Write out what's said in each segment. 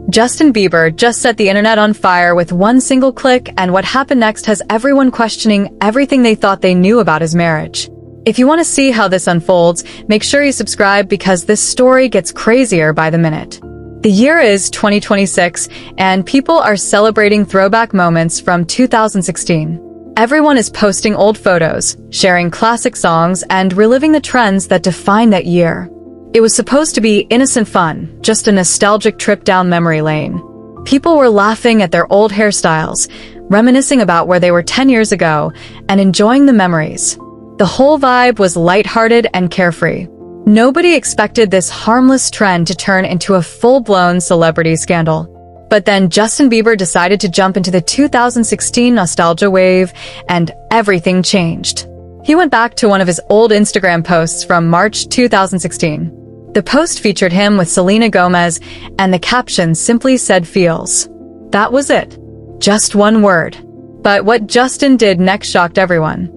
Justin Bieber just set the internet on fire with one single click, and what happened next has everyone questioning everything they thought they knew about his marriage. If you want to see how this unfolds, make sure you subscribe because this story gets crazier by the minute. The year is 2026, and people are celebrating throwback moments from 2016. Everyone is posting old photos, sharing classic songs, and reliving the trends that define that year. It was supposed to be innocent fun, just a nostalgic trip down memory lane. People were laughing at their old hairstyles, reminiscing about where they were 10 years ago, and enjoying the memories. The whole vibe was lighthearted and carefree. Nobody expected this harmless trend to turn into a full-blown celebrity scandal. But then Justin Bieber decided to jump into the 2016 nostalgia wave, and everything changed. He went back to one of his old Instagram posts from March 2016. The post featured him with Selena Gomez, and the caption simply said "feels." That was it. Just one word. But what Justin did next shocked everyone.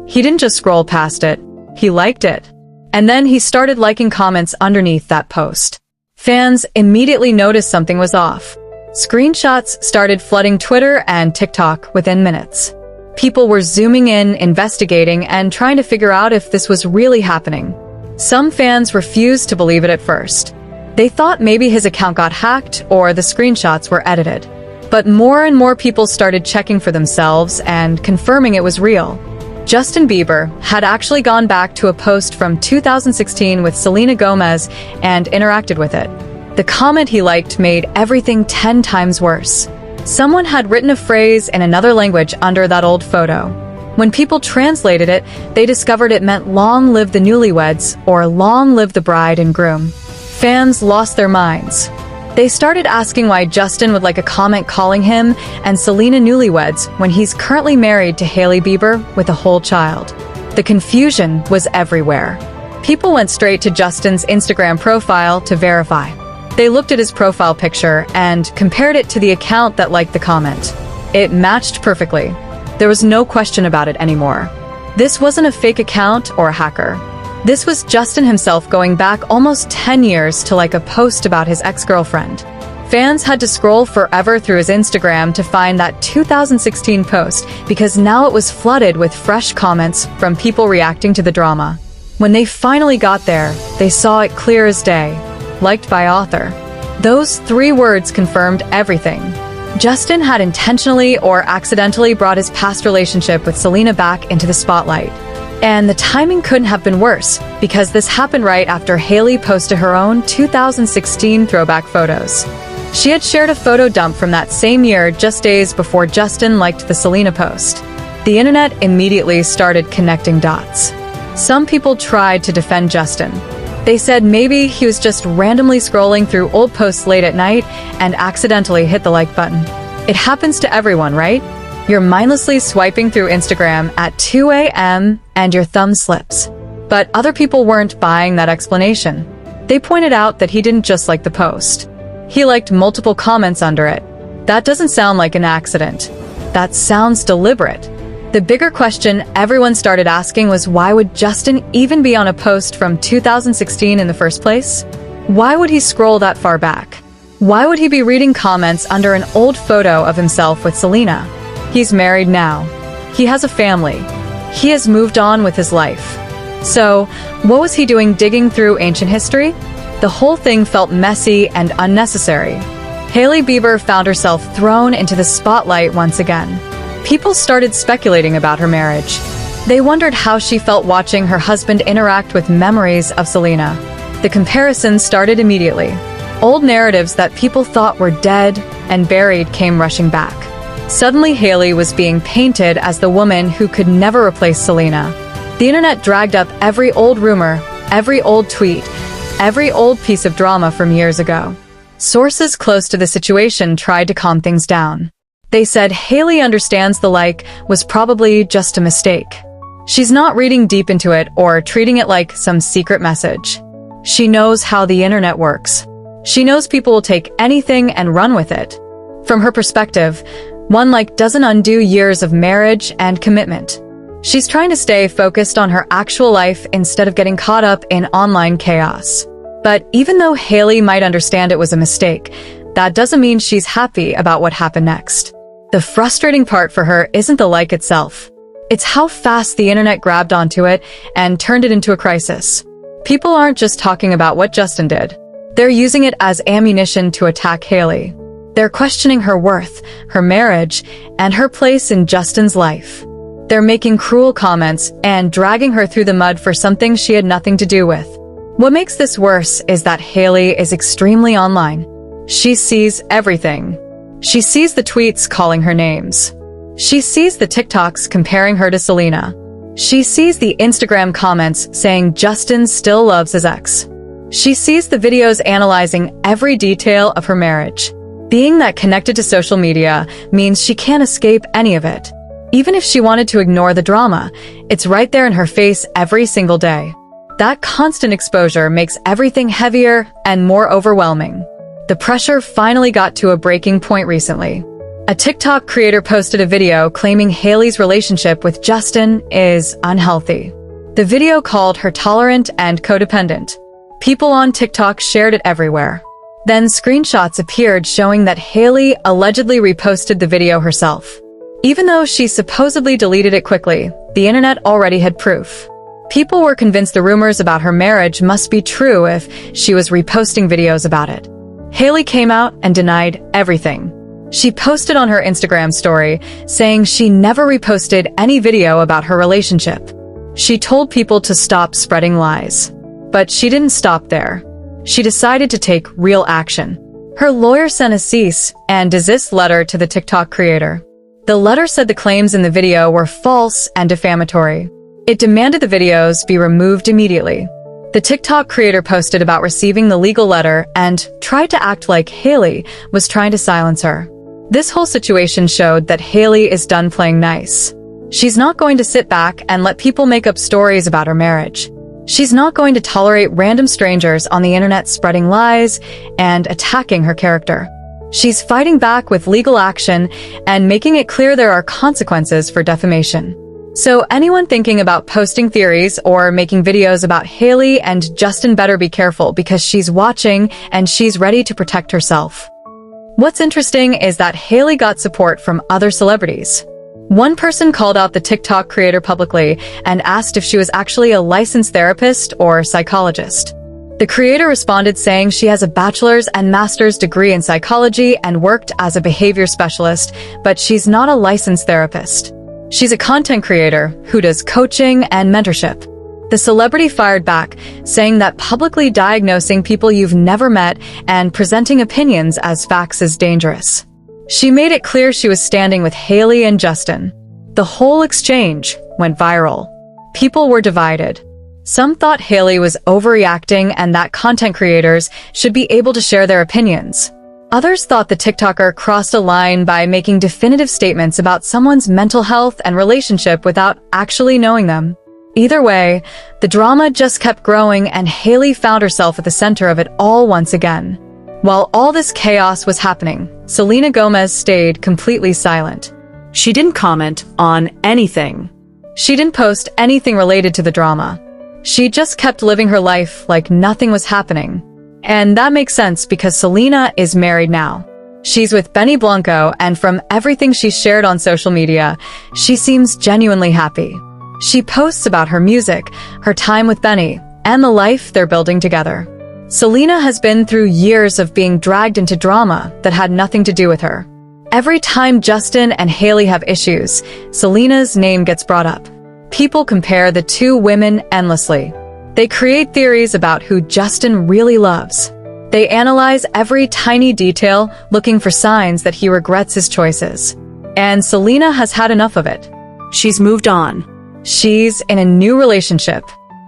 He didn't just scroll past it, he liked it. And then he started liking comments underneath that post. Fans immediately noticed something was off. Screenshots started flooding Twitter and TikTok within minutes. People were zooming in, investigating, and trying to figure out if this was really happening. Some fans refused to believe it at first. They thought maybe his account got hacked or the screenshots were edited. But more and more people started checking for themselves and confirming it was real. Justin Bieber had actually gone back to a post from 2016 with Selena Gomez and interacted with it. The comment he liked made everything 10 times worse. Someone had written a phrase in another language under that old photo. When people translated it, they discovered it meant "long live the newlyweds" or "long live the bride and groom." Fans lost their minds. They started asking why Justin would like a comment calling him and Selena newlyweds when he's currently married to Hailey Bieber with a whole child. The confusion was everywhere. People went straight to Justin's Instagram profile to verify. They looked at his profile picture and compared it to the account that liked the comment. It matched perfectly. There was no question about it anymore. This wasn't a fake account or a hacker. This was Justin himself going back almost 10 years to like a post about his ex-girlfriend. Fans had to scroll forever through his Instagram to find that 2016 post because now it was flooded with fresh comments from people reacting to the drama. When they finally got there, they saw it clear as day. Liked by author. Those 3 words confirmed everything. Justin had intentionally or accidentally brought his past relationship with Selena back into the spotlight. And the timing couldn't have been worse, because this happened right after Hailey posted her own 2016 throwback photos. She had shared a photo dump from that same year just days before Justin liked the Selena post. The internet immediately started connecting dots. Some people tried to defend Justin. They said maybe he was just randomly scrolling through old posts late at night and accidentally hit the like button. It happens to everyone, right? You're mindlessly swiping through Instagram at 2 a.m. and your thumb slips. But other people weren't buying that explanation. They pointed out that he didn't just like the post. He liked multiple comments under it. That doesn't sound like an accident. That sounds deliberate. The bigger question everyone started asking was, why would Justin even be on a post from 2016 in the first place? Why would he scroll that far back? Why would he be reading comments under an old photo of himself with Selena? He's married now. He has a family. He has moved on with his life. So, what was he doing digging through ancient history? The whole thing felt messy and unnecessary. Hailey Bieber found herself thrown into the spotlight once again. People started speculating about her marriage. They wondered how she felt watching her husband interact with memories of Selena. The comparisons started immediately. Old narratives that people thought were dead and buried came rushing back. Suddenly, Hailey was being painted as the woman who could never replace Selena. The internet dragged up every old rumor, every old tweet, every old piece of drama from years ago. Sources close to the situation tried to calm things down. They said Hailey understands the like was probably just a mistake. She's not reading deep into it or treating it like some secret message. She knows how the internet works. She knows people will take anything and run with it. From her perspective, one like doesn't undo years of marriage and commitment. She's trying to stay focused on her actual life instead of getting caught up in online chaos. But even though Hailey might understand it was a mistake, that doesn't mean she's happy about what happened next. The frustrating part for her isn't the like itself. It's how fast the internet grabbed onto it and turned it into a crisis. People aren't just talking about what Justin did. They're using it as ammunition to attack Hailey. They're questioning her worth, her marriage, and her place in Justin's life. They're making cruel comments and dragging her through the mud for something she had nothing to do with. What makes this worse is that Hailey is extremely online. She sees everything. She sees the tweets calling her names. She sees the TikToks comparing her to Selena. She sees the Instagram comments saying Justin still loves his ex. She sees the videos analyzing every detail of her marriage. Being that connected to social media means she can't escape any of it. Even if she wanted to ignore the drama, it's right there in her face every single day. That constant exposure makes everything heavier and more overwhelming. The pressure finally got to a breaking point recently. A TikTok creator posted a video claiming Hailey's relationship with Justin is unhealthy. The video called her tolerant and codependent. People on TikTok shared it everywhere. Then screenshots appeared showing that Hailey allegedly reposted the video herself. Even though she supposedly deleted it quickly, the internet already had proof. People were convinced the rumors about her marriage must be true if she was reposting videos about it. Hailey came out and denied everything. She posted on her Instagram story saying she never reposted any video about her relationship. She told people to stop spreading lies. But she didn't stop there. She decided to take real action. Her lawyer sent a cease and desist letter to the TikTok creator. The letter said the claims in the video were false and defamatory. It demanded the videos be removed immediately. The TikTok creator posted about receiving the legal letter and tried to act like Hailey was trying to silence her. This whole situation showed that Hailey is done playing nice. She's not going to sit back and let people make up stories about her marriage. She's not going to tolerate random strangers on the internet spreading lies and attacking her character. She's fighting back with legal action and making it clear there are consequences for defamation. So anyone thinking about posting theories or making videos about Hailey and Justin better be careful because she's watching and she's ready to protect herself. What's interesting is that Hailey got support from other celebrities. One person called out the TikTok creator publicly and asked if she was actually a licensed therapist or psychologist. The creator responded saying she has a bachelor's and master's degree in psychology and worked as a behavior specialist, but she's not a licensed therapist. She's a content creator who does coaching and mentorship. The celebrity fired back, saying that publicly diagnosing people you've never met and presenting opinions as facts is dangerous. She made it clear she was standing with Hailey and Justin. The whole exchange went viral. People were divided. Some thought Hailey was overreacting and that content creators should be able to share their opinions. Others thought the TikToker crossed a line by making definitive statements about someone's mental health and relationship without actually knowing them. Either way, the drama just kept growing and Hailey found herself at the center of it all once again. While all this chaos was happening, Selena Gomez stayed completely silent. She didn't comment on anything. She didn't post anything related to the drama. She just kept living her life like nothing was happening. And that makes sense because Selena is married now. She's with Benny Blanco, and from everything she's shared on social media, she seems genuinely happy. She posts about her music, her time with Benny, and the life they're building together. Selena has been through years of being dragged into drama that had nothing to do with her. Every time Justin and Hailey have issues, Selena's name gets brought up. People compare the two women endlessly. They create theories about who Justin really loves. They analyze every tiny detail, looking for signs that he regrets his choices. And Selena has had enough of it. She's moved on. She's in a new relationship.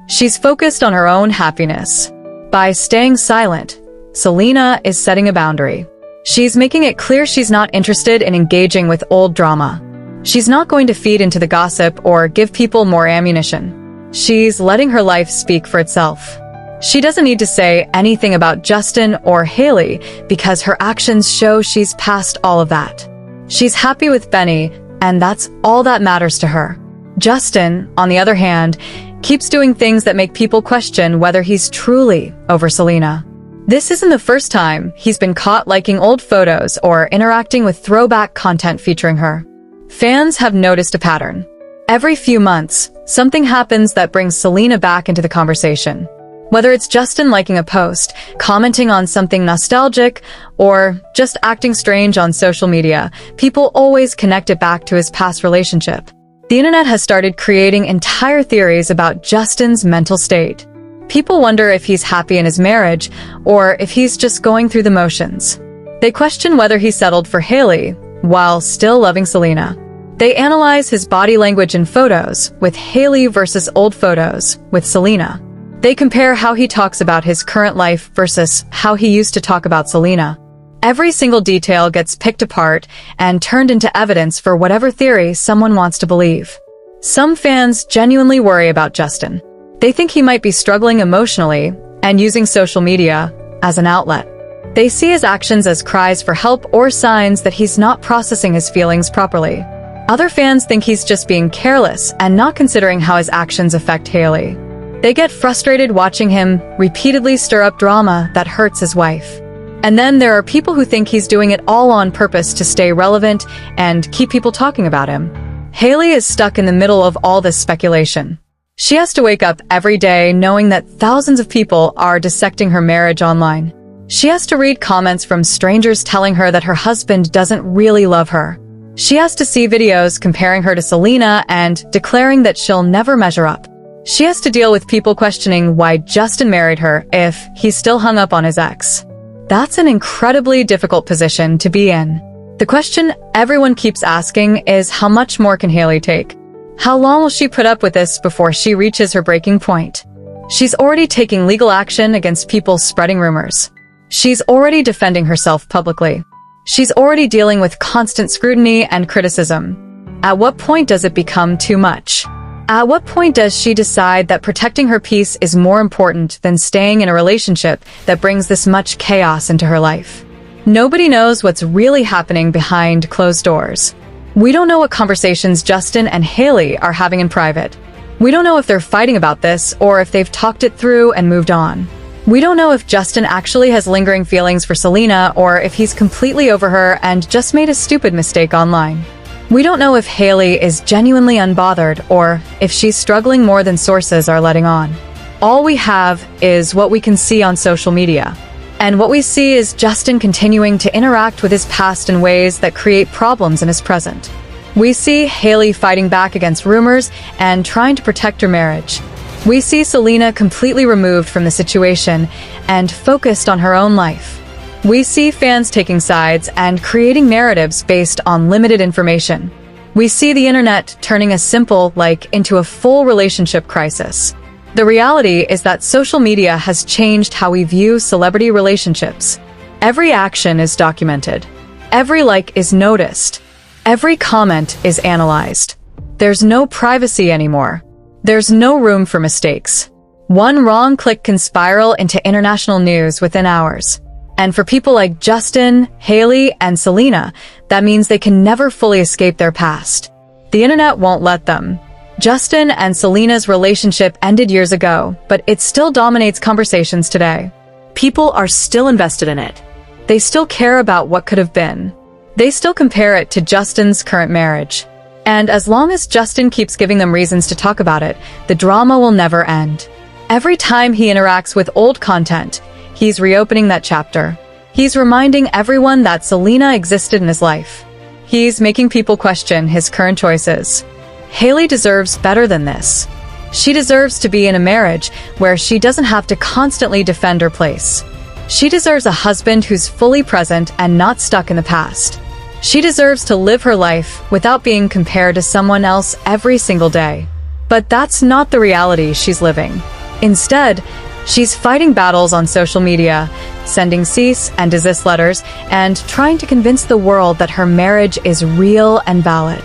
She's focused on her own happiness. By staying silent, Selena is setting a boundary. She's making it clear she's not interested in engaging with old drama. She's not going to feed into the gossip or give people more ammunition. She's letting her life speak for itself. She doesn't need to say anything about Justin or Hailey because her actions show she's past all of that. She's happy with Benny, and that's all that matters to her. Justin, on the other hand, keeps doing things that make people question whether he's truly over Selena. This isn't the first time he's been caught liking old photos or interacting with throwback content featuring her. Fans have noticed a pattern. Every few months, something happens that brings Selena back into the conversation. Whether it's Justin liking a post, commenting on something nostalgic, or just acting strange on social media, people always connect it back to his past relationship. The internet has started creating entire theories about Justin's mental state. People wonder if he's happy in his marriage, or if he's just going through the motions. They question whether he settled for Hailey, while still loving Selena. They analyze his body language in photos, with Hailey versus old photos, with Selena. They compare how he talks about his current life versus how he used to talk about Selena. Every single detail gets picked apart and turned into evidence for whatever theory someone wants to believe. Some fans genuinely worry about Justin. They think he might be struggling emotionally and using social media as an outlet. They see his actions as cries for help or signs that he's not processing his feelings properly. Other fans think he's just being careless and not considering how his actions affect Hailey. They get frustrated watching him repeatedly stir up drama that hurts his wife. And then there are people who think he's doing it all on purpose to stay relevant and keep people talking about him. Hailey is stuck in the middle of all this speculation. She has to wake up every day knowing that thousands of people are dissecting her marriage online. She has to read comments from strangers telling her that her husband doesn't really love her. She has to see videos comparing her to Selena and declaring that she'll never measure up. She has to deal with people questioning why Justin married her if he's still hung up on his ex. That's an incredibly difficult position to be in. The question everyone keeps asking is, how much more can Hailey take? How long will she put up with this before she reaches her breaking point? She's already taking legal action against people spreading rumors. She's already defending herself publicly. She's already dealing with constant scrutiny and criticism. At what point does it become too much? At what point does she decide that protecting her peace is more important than staying in a relationship that brings this much chaos into her life? Nobody knows what's really happening behind closed doors. We don't know what conversations Justin and Hailey are having in private. We don't know if they're fighting about this or if they've talked it through and moved on. We don't know if Justin actually has lingering feelings for Selena or if he's completely over her and just made a stupid mistake online. We don't know if Hailey is genuinely unbothered or if she's struggling more than sources are letting on. All we have is what we can see on social media. And what we see is Justin continuing to interact with his past in ways that create problems in his present. We see Hailey fighting back against rumors and trying to protect her marriage. We see Selena completely removed from the situation and focused on her own life. We see fans taking sides and creating narratives based on limited information. We see the internet turning a simple like into a full relationship crisis. The reality is that social media has changed how we view celebrity relationships. Every action is documented. Every like is noticed. Every comment is analyzed. There's no privacy anymore. There's no room for mistakes. One wrong click can spiral into international news within hours. And for people like Justin, Hailey, and Selena, that means they can never fully escape their past. The internet won't let them. Justin and Selena's relationship ended years ago, but it still dominates conversations today. People are still invested in it. They still care about what could have been. They still compare it to Justin's current marriage. And as long as Justin keeps giving them reasons to talk about it, the drama will never end. Every time he interacts with old content, he's reopening that chapter. He's reminding everyone that Selena existed in his life. He's making people question his current choices. Hailey deserves better than this. She deserves to be in a marriage where she doesn't have to constantly defend her place. She deserves a husband who's fully present and not stuck in the past. She deserves to live her life without being compared to someone else every single day. But that's not the reality she's living. Instead, she's fighting battles on social media, sending cease and desist letters, and trying to convince the world that her marriage is real and valid.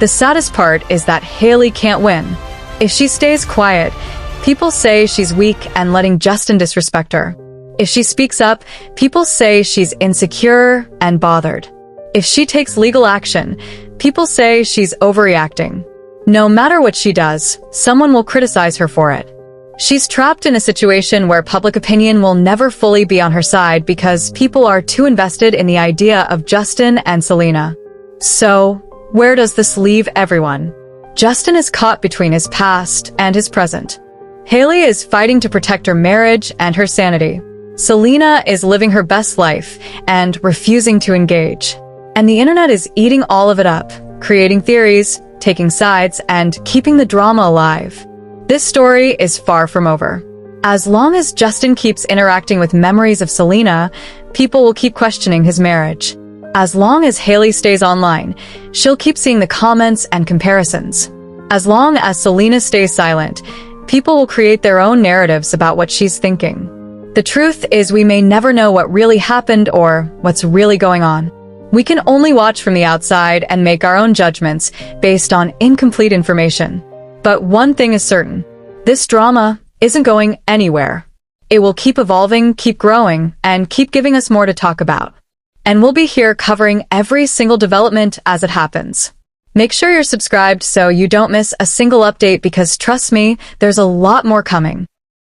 The saddest part is that Hailey can't win. If she stays quiet, people say she's weak and letting Justin disrespect her. If she speaks up, people say she's insecure and bothered. If she takes legal action, people say she's overreacting. No matter what she does, someone will criticize her for it. She's trapped in a situation where public opinion will never fully be on her side because people are too invested in the idea of Justin and Selena. So, where does this leave everyone? Justin is caught between his past and his present. Hailey is fighting to protect her marriage and her sanity. Selena is living her best life and refusing to engage. And the internet is eating all of it up, creating theories, taking sides, and keeping the drama alive. This story is far from over. As long as Justin keeps interacting with memories of Selena, people will keep questioning his marriage. As long as Hailey stays online, she'll keep seeing the comments and comparisons. As long as Selena stays silent, people will create their own narratives about what she's thinking. The truth is we may never know what really happened or what's really going on. We can only watch from the outside and make our own judgments based on incomplete information. But one thing is certain, this drama isn't going anywhere. It will keep evolving, keep growing, and keep giving us more to talk about. And we'll be here covering every single development as it happens. Make sure you're subscribed so you don't miss a single update because trust me, there's a lot more coming.